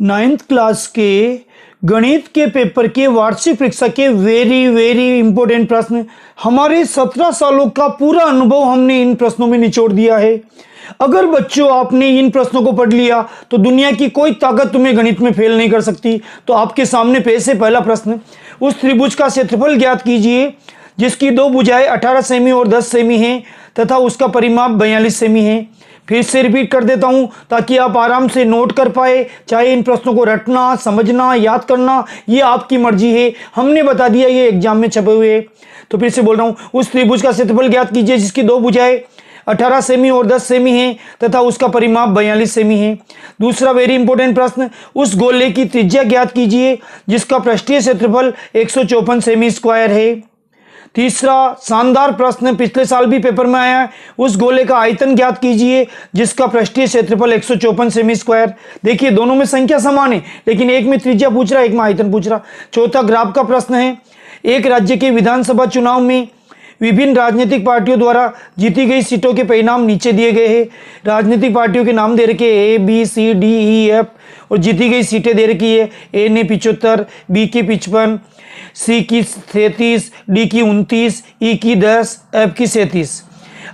Ninth class के गणित के पेपर के वार्षिक परीक्षा के वेरी इंपॉर्टेंट प्रश्न। हमारे 17 सालों का पूरा अनुभव हमने इन प्रश्नों में निचोड़ दिया है। अगर बच्चों आपने इन प्रश्नों को पढ़ लिया तो दुनिया की कोई ताकत तुम्हें गणित में फेल नहीं कर सकती। तो आपके सामने पेश है पहला प्रश्न। उस त्रिभुज का क्षेत्रफल ज्ञात कीजिए जिसकी दो भुजाएं 18 सेमी और 10 सेमी हैं तथा उसका परिमाप 42 सेमी है। फिर से रिपीट कर देता हूं ताकि आप आराम से नोट कर पाए। चाहे इन प्रश्नों को रटना, समझना, याद करना ये आपकी मर्जी है। हमने बता दिया ये एग्जाम में छपे हुए। तो फिर से बोल रहा हूं, उस त्रिभुज का क्षेत्रफल ज्ञात कीजिए जिसकी दो भुजाएं 18 सेमी और 10 सेमी है तथा उसका परिमाप 42 सेमी है। दूसरा वेरी इंपॉर्टेंट प्रश्न, उस गोले की त्रिज्या ज्ञात कीजिए जिसका पृष्ठीय क्षेत्रफल 154 सेमी स्क्वायर है। तीसरा शानदार प्रश्न, पिछले साल भी पेपर में आया है, उस गोले का आयतन ज्ञात कीजिए जिसका पृष्ठीय क्षेत्रफल 154 सेमी स्क्वायर। देखिए दोनों में संख्या समान है लेकिन एक में त्रिज्या पूछ रहा है, एक में आयतन पूछ रहा। चौथा ग्राफ का प्रश्न है, एक राज्य के विधानसभा चुनाव में विभिन्न राजनीतिक पार्टियों द्वारा जीती गई सीटों के परिणाम नीचे दिए गए हैं। राजनीतिक पार्टियों के नाम दे रखे A B C D E F और जीती गई सीटें दे रखी है। A ने 75, B की 55, C की 33, D की 29, E की 10, F की 37।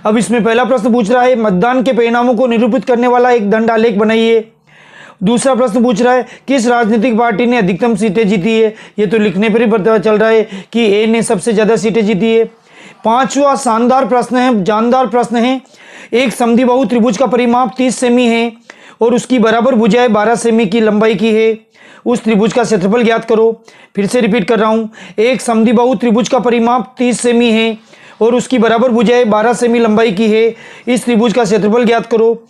अब इसमें पहला प्रश्न पूछ रहा है मतदान के परिणामों को निरूपित करने वाला एक दंड आलेख बनाइए। दूसरा प्रश्न पूछ रहा है किस राजनीतिक पार्टी ने अधिकतम सीटें जीती है। ये तो लिखने पर ही पता चल रहा है कि A ने सबसे ज्यादा सीटें जीती है। पांचवा शानदार प्रश्न है, जानदार प्रश्न है, एक समद्विबाहु त्रिभुज का परिमाप 30 सेमी है और उसकी बराबर भुजाएं 12 सेमी की लंबाई की है। उस त्रिभुज का क्षेत्रफल ज्ञात करो। फिर से रिपीट कर रहा हूं, एक समद्विबाहु त्रिभुज का परिमाप 30 सेमी है और उसकी बराबर भुजाएं 12 सेमी लंबाई की है। इस त्रिभुज का क्षेत्रफल ज्ञात करो।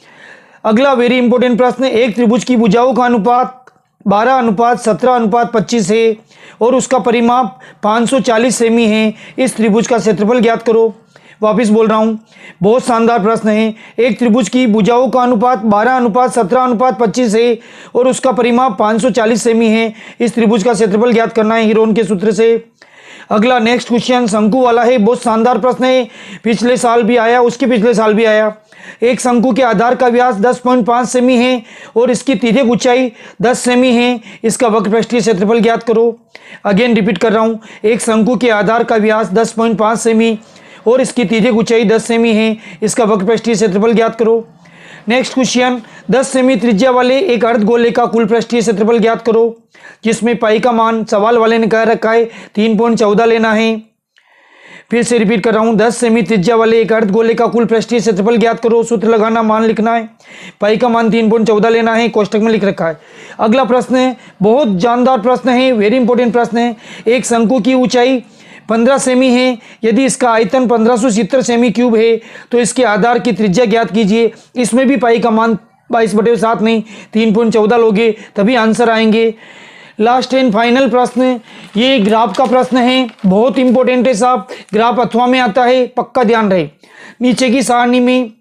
अगला वेरी इंपॉर्टेंट प्रश्न, एक त्रिभुज की भुजाओं का अनुपात 12:17:25 है और उसका परिमाप 540 सेमी है। इस त्रिभुज का क्षेत्रफल ज्ञात करो। वापिस बोल रहा हूं, बहुत शानदार प्रश्न है। एक त्रिभुज की भुजाओं का अनुपात 12:17:25 है और उसका परिमाप 540 सेमी है। इस त्रिभुज का क्षेत्रफल ज्ञात करना है हीरोन के सूत्र से। अगला नेक्स्ट क्वेश्चन शंकु वाला है, बहुत शानदार प्रश्न है। पिछले साल भी आया, उसके पिछले साल भी आया। एक शंकु के आधार का व्यास 10.5 सेमी है और इसकी तिर्यक ऊंचाई 10 सेमी है। इसका वक्र पृष्ठीय क्षेत्रफल ज्ञात करो। अगेन रिपीट कर रहा हूं, एक शंकु के आधार का व्यास 10.5 सेमी और इसकी तिर्यक ऊंचाई 10 सेमी है। इसका वक्र पृष्ठीय क्षेत्रफल ज्ञात करो। नेक्स्ट क्वेश्चन, 10 सेमी त्रिज्या वाले एक अर्धगोले का कुल पृष्ठीय क्षेत्रफल ज्ञात करो जिसमें पाई का मान सवाल वाले ने कह रखा है 3.14 लेना है। फिर से रिपीट कर रहा हूं, 10 सेमी त्रिज्या वाले एक अर्धगोले का कुल पृष्ठीय क्षेत्रफल ज्ञात करो। सूत्र लगाना, मान लिखना है, पाई का मान 3.14 लेना है, कोष्टक में लिख रखा है। अगला प्रश्न है, बहुत जानदार प्रश्न है, वेरी इंपॉर्टेंट प्रश्न है। एक शंकु की ऊंचाई 15 सेमी है, यदि इसका आयतन 1570 सेमी क्यूब है तो इसके आधार की त्रिज्या ज्ञात कीजिए। इसमें भी पाई का मान 22/7 नहीं 3.14 लोगे तभी आंसर आएंगे। लास्ट एंड फाइनल प्रश्न, ये ग्राफ का प्रश्न है, बहुत इंपॉर्टेंट है साहब। ग्राफ अथवा में आता है, पक्का ध्यान रहे। नीचे की सारणी में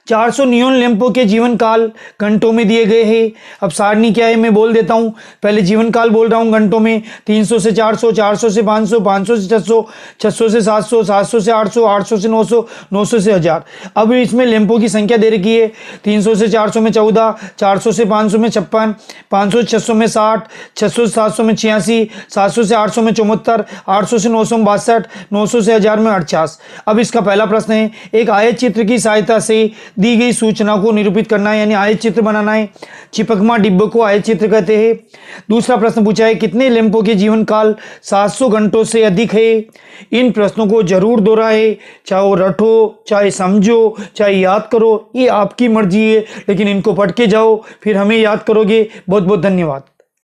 400 नियोन लैंपों के जीवन काल घंटों में दिए गए हैं। अब सारणी क्या है मैं बोल देता हूं। पहले जीवन काल बोल रहा हूं घंटों में, 300 से 400, 400 से 500, 500 से 600, 600 से 700, 700 से 800, 800 से 900, 900 से 1000। अब इसमें लैंपों की संख्या दे रखी है, 300 से 400 में 14, 400 से 500 में 56, 500 से 600 में 60, 600 से 700 में 86, 700 से 800 में 74, 800 से 900 में 62, 900 से 1000 में 48। अब इसका पहला प्रश्न है, एक आयत चित्र की सहायता से दी गई सूचना को निरूपित करना है, यानी आयत चित्र बनाना है। चिपकमा डिब्बे को आयत चित्र कहते हैं। दूसरा प्रश्न पूछा है कितने लैंपों के जीवन काल 700 घंटों से अधिक है। इन प्रश्नों को जरूर दोहराए, चाहे वो रटो, चाहे समझो, चाहे याद करो, ये आपकी मर्जी है, लेकिन इनको पढ़ के जाओ फिर हमें याद करोगे। बहुत बहुत धन्यवाद।